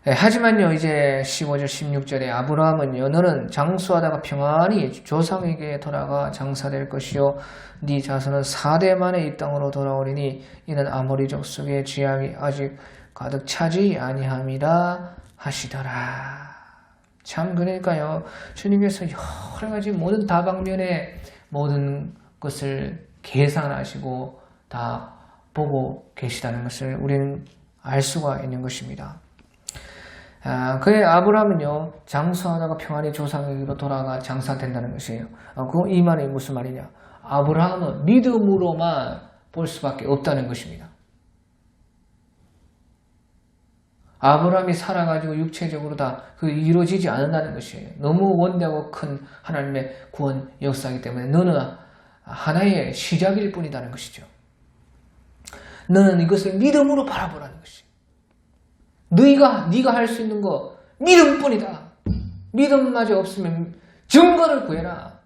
네, 하지만요, 이제 15절 16절에 아브라함은요, 너는 장수하다가 평안히 조상에게 돌아가 장사될 것이요 네 자손은 4대 만에 이 땅으로 돌아오리니 이는 아모리 족속의 죄악이 아직 가득 차지 아니함이라 하시더라. 참, 그러니까요, 주님께서 여러 가지 모든 다방면의 모든 것을 계산하시고 다 보고 계시다는 것을 우리는 알 수가 있는 것입니다. 그의 아브라함은요, 장수하다가 평안히 조상에게로 돌아가 장사된다는 것이에요. 이 말이 무슨 말이냐? 아브라함은 믿음으로만 볼 수밖에 없다는 것입니다. 아브라함이 살아가지고 육체적으로 다 이루어지지 않는다는 것이에요. 너무 원대하고 큰 하나님의 구원 역사이기 때문에 너는 하나의 시작일 뿐이라는 것이죠. 너는 이것을 믿음으로 바라보라는 것이에요. 네가 할 수 있는 거 믿음뿐이다. 믿음마저 없으면 증거를 구해라.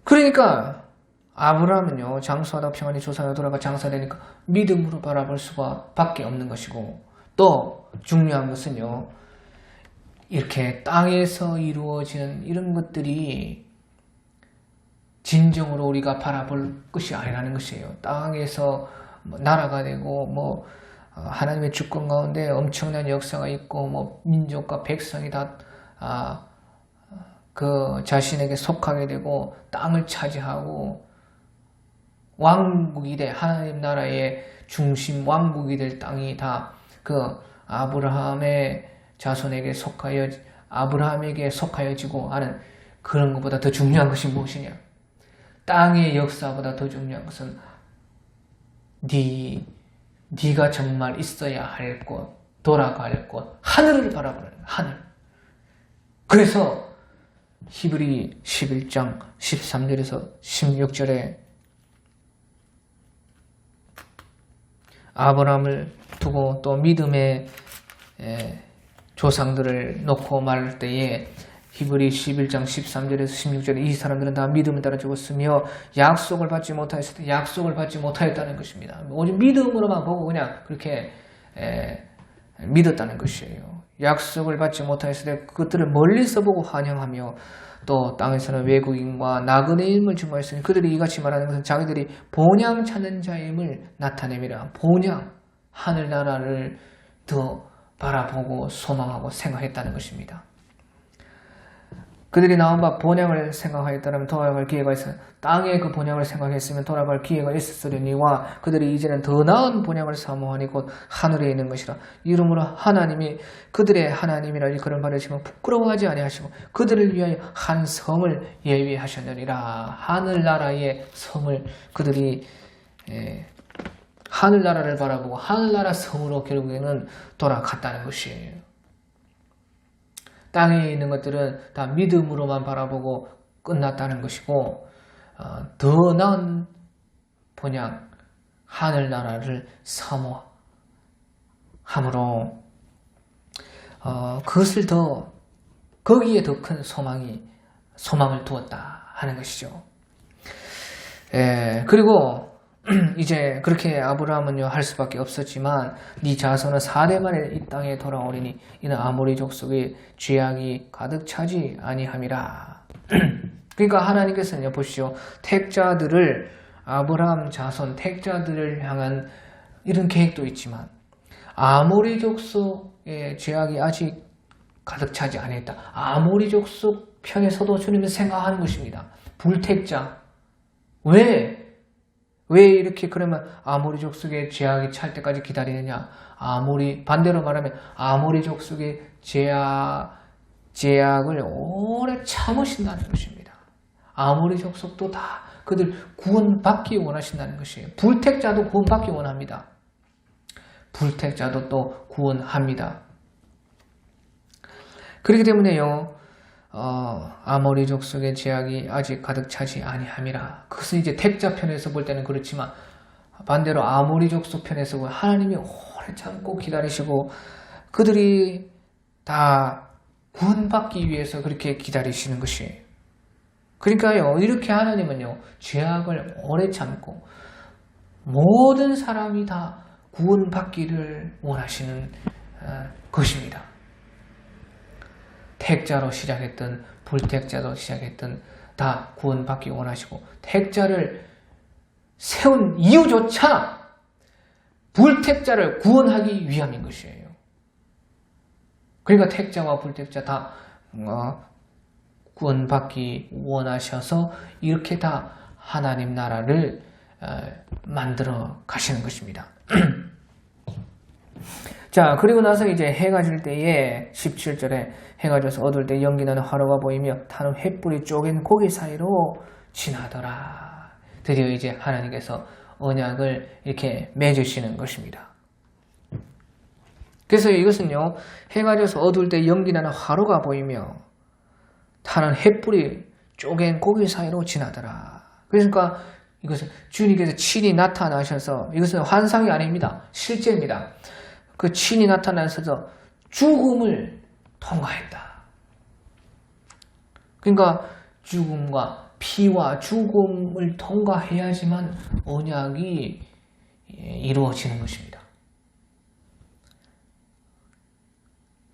그러니까 아브라함은요, 장수하다 평안히 조상에 돌아가 장사되니까 믿음으로 바라볼 수가 밖에 없는 것이고, 또 중요한 것은요, 이렇게 땅에서 이루어지는 이런 것들이 진정으로 우리가 바라볼 것이 아니라는 것이에요. 땅에서 나라가 되고 하나님의 주권 가운데 엄청난 역사가 있고 민족과 백성이 다 그 자신에게 속하게 되고 땅을 차지하고 왕국이 돼, 하나님 나라의 중심 왕국이 될 땅이 다 그 아브라함의 자손에게 아브라함에게 속하여지고 하는 그런 것보다 더 중요한 것이 무엇이냐? 땅의 역사보다 더 중요한 것은 네가 정말 있어야 할 곳, 돌아갈 곳, 하늘을 바라보는 하늘. 그래서 히브리 11장 13절에서 16절에 아브라함을 두고 또 믿음의 조상들을 놓고 말할 때에 히브리 11장 13절에서 16절에 이 사람들은 다 믿음을 따라 죽었으며 약속을 받지 못하였다는 것입니다. 오직 믿음으로만 보고 그냥 그렇게 믿었다는 것이에요. 약속을 받지 못하였을 때 그것들을 멀리서 보고 환영하며 또 땅에서는 외국인과 나그네의 임을 증거했으니 그들이 이같이 말하는 것은 자기들이 본향 찾는 자임을 나타내미라. 본향, 하늘나라를 더 바라보고 소망하고 생각했다는 것입니다. 그들이 나온 바 본향을 생각하였다면 돌아갈 기회가 있어 땅의 그 본향을 생각했으면 돌아갈 기회가 있었으려니와 그들이 이제는 더 나은 본향을 사모하니 곧 하늘에 있는 것이라. 이러므로 하나님이 그들의 하나님이라 일컬음 받으시면 부끄러워하지 아니하시고 그들을 위하여 한 성을 예비하셨느니라. 하늘나라의 성을 그들이 하늘나라를 바라보고 하늘나라 성으로 결국에는 돌아갔다는 것이에요. 땅에 있는 것들은 다 믿음으로만 바라보고 끝났다는 것이고 더 나은 본향 하늘나라를 사모함으로 그것을 거기에 더 큰 소망을 두었다 하는 것이죠. 그리고 이제 그렇게 아브라함은요 할 수밖에 없었지만 네 자손은 4대 만에 이 땅에 돌아오리니 이는 아모리 족속의 죄악이 가득 차지 아니함이라. 그러니까 하나님께서는요 보시죠, 택자들을 아브라함 자손 택자들을 향한 이런 계획도 있지만 아모리 족속의 죄악이 아직 가득 차지 아니했다. 아모리 족속 편에서도 주님은 생각하는 것입니다. 불택자. 왜 이렇게 그러면 아모리 족속의 죄악이 찰 때까지 기다리느냐? 반대로 말하면 아모리 족속의 죄악을 오래 참으신다는 것입니다. 아모리 족속도 다 그들 구원받기 원하신다는 것이에요. 불택자도 구원받기 원합니다. 불택자도 또 구원합니다. 그렇기 때문에요. 아모리 족속의 제약이 아직 가득 차지 아니함이라. 그것은 이제 택자 편에서 볼 때는 그렇지만 반대로 아모리 족속 편에서 보면 하나님이 오래 참고 기다리시고 그들이 다 구원받기 위해서 그렇게 기다리시는 것이에요. 그러니까요, 이렇게 하나님은요, 죄악을 오래 참고 모든 사람이 다 구원받기를 원하시는 것입니다. 택자로 시작했던 불택자로 시작했던 다 구원받기 원하시고 택자를 세운 이유조차 불택자를 구원하기 위함인 것이에요. 그러니까 택자와 불택자 다 구원받기 원하셔서 이렇게 다 하나님 나라를 만들어 가시는 것입니다. 자, 그리고 나서 이제 해가 질 때에 17절에 해가 져서 어두울 때 연기나는 화로가 보이며 타는 횃불이 쪼갠 고기 사이로 지나더라. 드디어 이제 하나님께서 언약을 이렇게 맺으시는 것입니다. 그래서 이것은요, 해가 져서 어두울 때 연기나는 화로가 보이며 타는 횃불이 쪼갠 고기 사이로 지나더라. 그러니까 이것은 주님께서 친히 나타나셔서 이것은 환상이 아닙니다. 실제입니다. 그 친히 나타나셔서 죽음을 통과했다. 그러니까 죽음과 피와 죽음을 통과해야지만 언약이 이루어지는 것입니다.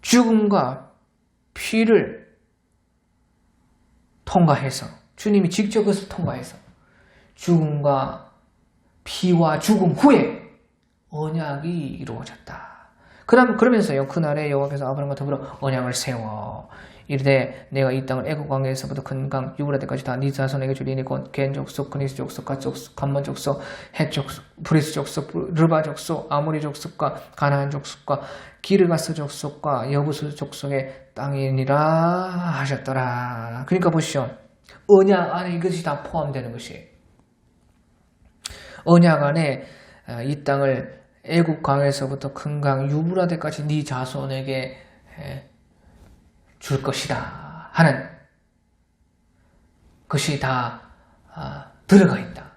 죽음과 피를 통과해서 주님이 직접 그것을 통과해서 죽음과 피와 죽음 후에 언약이 이루어졌다. 그러면서요, 그날에 여호와께서 아브라함과 더불어 언약을 세워 이르되 내가 이 땅을 애굽 광야에서부터 큰 강 유브라데까지 다 네 자손에게 주리니 곧 겐 족속, 그니스 족속, 갓 족속, 감몬 족속, 헷 족속, 브리스 족속, 르바 족속, 아모리 족속과 가나안 족속과 기르가스 족속과 여부스 족속의 땅이니라 하셨더라. 그러니까 보시죠. 언약 안에 이것이 다 포함되는 것이에요. 언약 안에 이 땅을 애굽 강에서부터 큰 강 유브라데까지 네 자손에게 줄 것이다 하는 것이 다 들어가 있다.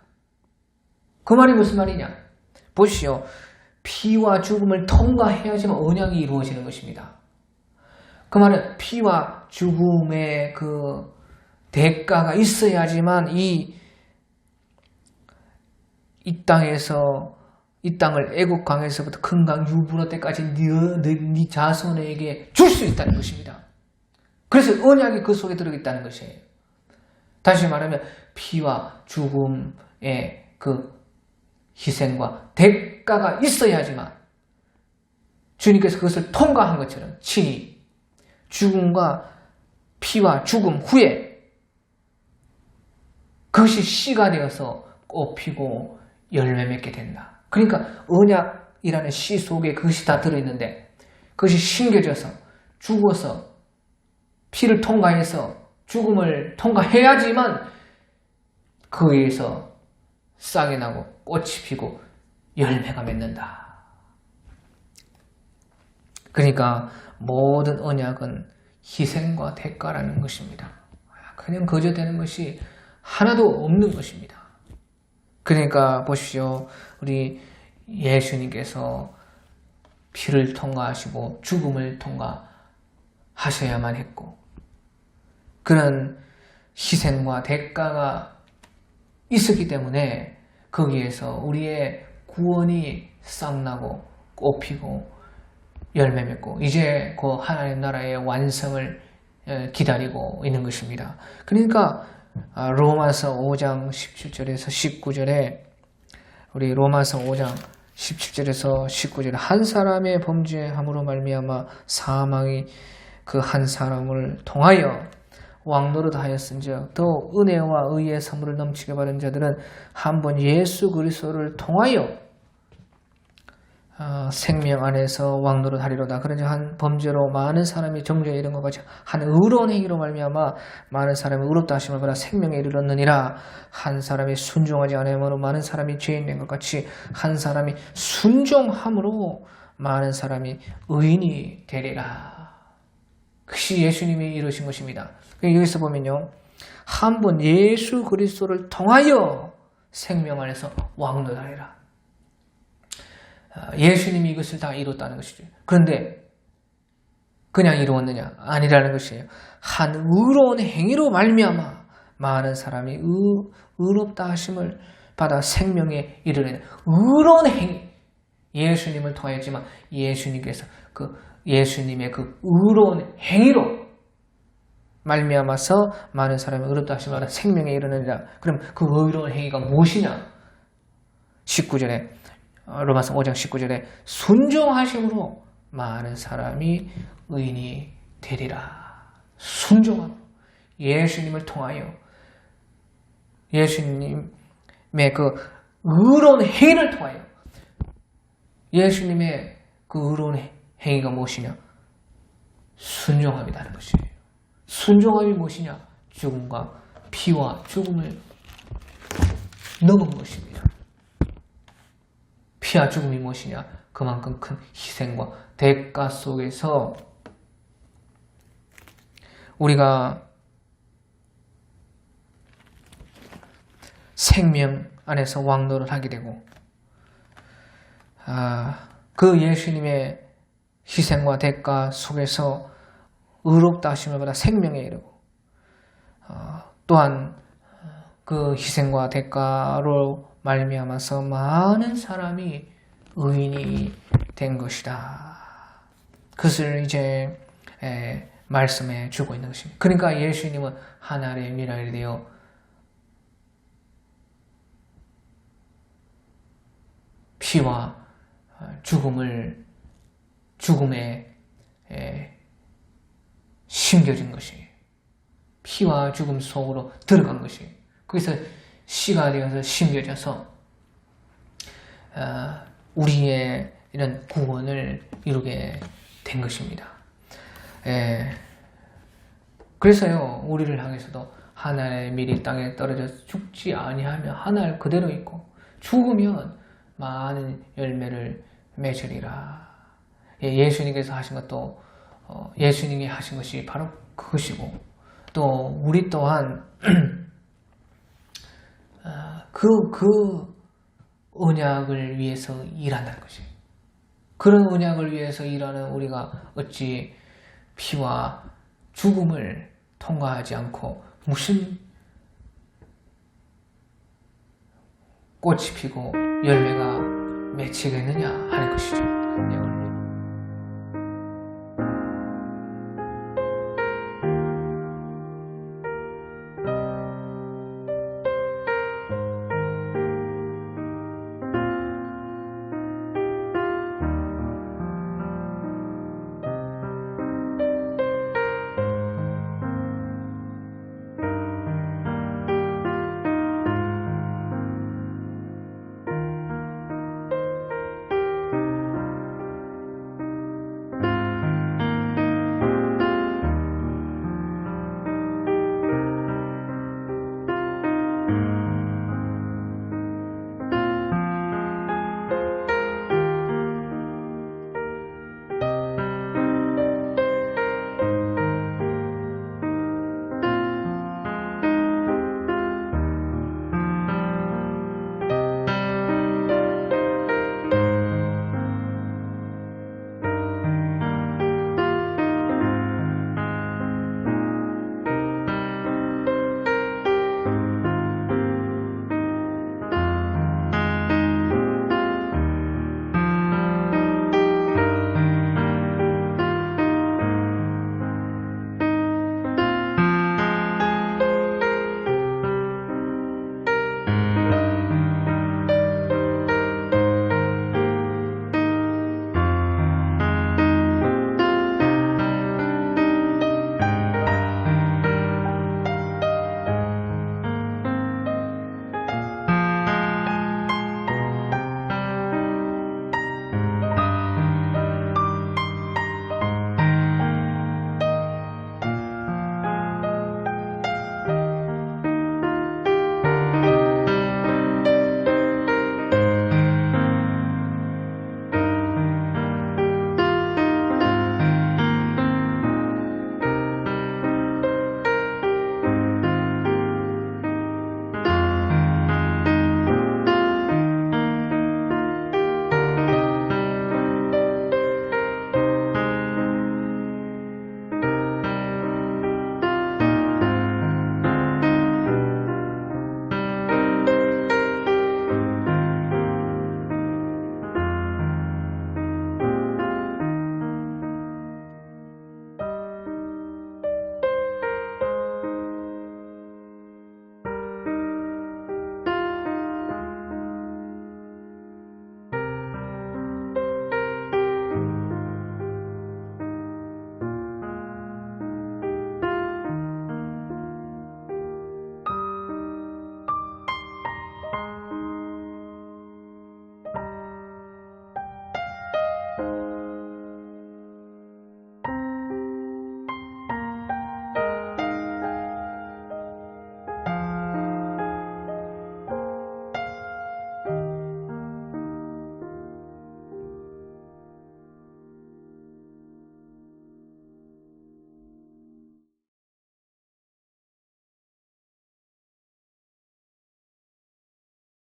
그 말이 무슨 말이냐? 보시오. 피와 죽음을 통과해야지만 언약이 이루어지는 것입니다. 그 말은 피와 죽음의 그 대가가 있어야지만 이 땅에서 이 땅을 애굽 강에서부터 큰 강 유브라데까지 네 자손에게 줄 수 있다는 것입니다. 그래서 언약이 그 속에 들어있다는 것이에요. 다시 말하면 피와 죽음의 그 희생과 대가가 있어야지만 주님께서 그것을 통과한 것처럼 친히 죽음과 피와 죽음 후에 그것이 씨가 되어서 꽃피고 열매 맺게 된다. 그러니까 언약이라는 씨 속에 그것이 다 들어있는데 그것이 심겨져서 죽어서 피를 통과해서 죽음을 통과해야지만 그 위에서 싹이 나고 꽃이 피고 열매가 맺는다. 그러니까 모든 언약은 희생과 대가라는 것입니다. 그냥 거저 되는 것이 하나도 없는 것입니다. 그러니까 보십시오. 우리 예수님께서 피를 통과하시고 죽음을 통과하셔야만 했고 그런 희생과 대가가 있었기 때문에 거기에서 우리의 구원이 싹나고 꽃피고 열매 맺고 이제 그 하나님 나라의 완성을 기다리고 있는 것입니다. 그러니까 로마서 5장 17절에서 19절에 우리 로마서 5장 17절에서 19절에 한 사람의 범죄함으로 말미암아 사망이 그 한 사람을 통하여 왕노릇하였은즉 더 은혜와 의의 선물을 넘치게 받은 자들은 한 번 예수 그리스도를 통하여 생명 안에서 왕노릇 하리로다. 그러니 한 범죄로 많은 사람이 정죄에 이른 것 같이 한 의로운 행위로 말미암아 많은 사람이 의롭다 하심을 받아 생명에 이르렀느니라. 한 사람이 순종하지 않으므로 많은 사람이 죄인 된 것 같이 한 사람이 순종함으로 많은 사람이 의인이 되리라. 그것이 예수님이 이루신 것입니다. 여기서 보면요, 한 번 예수 그리스도를 통하여 생명 안에서 왕노릇하리라. 예수님이 이것을 다 이뤘다는 것이죠. 그런데 그냥 이루었느냐? 아니라는 것이에요. 한 의로운 행위로 말미암아 많은 사람이 의롭다 하심을 받아 생명에 이르는 의로운 행위. 예수님을 통하였지만 예수님께서 예수님의 그 의로운 행위로 말미암아서 많은 사람이 의롭다 하심을 받아 생명에 이르느니라. 그럼 그 의로운 행위가 무엇이냐? 19절에 로마서 5장 19절에 순종하심으로 많은 사람이 의인이 되리라. 순종함으로 예수님을 통하여 예수님의 그 의로운 행위를 통하여 예수님의 그 의로운 행위가 무엇이냐? 순종함이라는 것이에요. 순종함이 무엇이냐? 죽음과 피와 죽음을 넘은 것입니다. 피와 죽음이 무엇이냐? 그만큼 큰 희생과 대가 속에서 우리가 생명 안에서 왕노를 하게 되고 그 예수님의 희생과 대가 속에서 의롭다 하심을 받아 생명에 이르고 또한 그 희생과 대가로 말미암아서 많은 사람이 의인이 된 것이다. 그것을 이제 말씀해 주고 있는 것입니다. 그러니까 예수님은 하나님의 미라클이 되어 피와 죽음에 심겨진 것이 피와 죽음 속으로 들어간 것이 거기서 씨가 되어서 심겨져서 우리의 이런 구원을 이루게 된 것입니다. 그래서요, 우리를 향해서도 하나의 밀이 땅에 떨어져 죽지 아니하면 하늘 그대로 있고 죽으면 많은 열매를 맺으리라. 예수님께서 하신 것도 예수님이 하신 것이 바로 그것이고 또 우리 또한 그 언약을 위해서 일한다는 것이. 그런 언약을 위해서 일하는 우리가 어찌 피와 죽음을 통과하지 않고 무슨 꽃이 피고 열매가 맺히겠느냐 하는 것이죠.